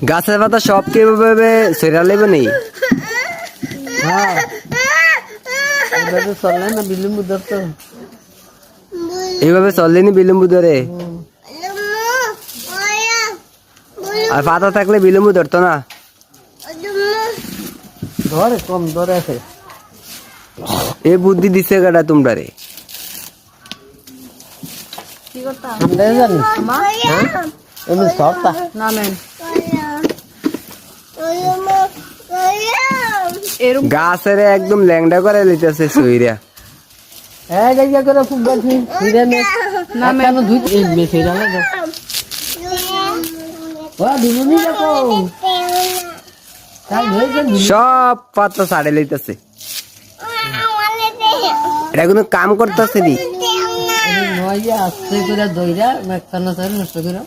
গাছের পাতা সব কিভাবে সেরা লেবে নেই? হ্যাঁ এভাবে চললে না বিলম্ব ধরতো। এইভাবে চললেনি বিলম্ব ধরে, আর পাতা থাকলে বিলম্ব ধরতো না। ধরে কম ধরে আছে। এ বুদ্ধি দিছে কাটা তোমরা রে। আমরা জানি হ্যাঁ এমনি সবটা নামেন গাছের একদম ল্যাংডা করে লিতেছে সইরা। হ্যাঁ জায়গা করে খুব গাছি ফিরে নে না কেন দুই এই বেশি না না ওয়া দিমুনি দেখো তাই হয়েছে সব পাতা ছাড়ে লইতেছে, এটা কোনো কাম করতেছে নি। নয় যে আস্তে করে দইরা মেকানো নষ্ট করে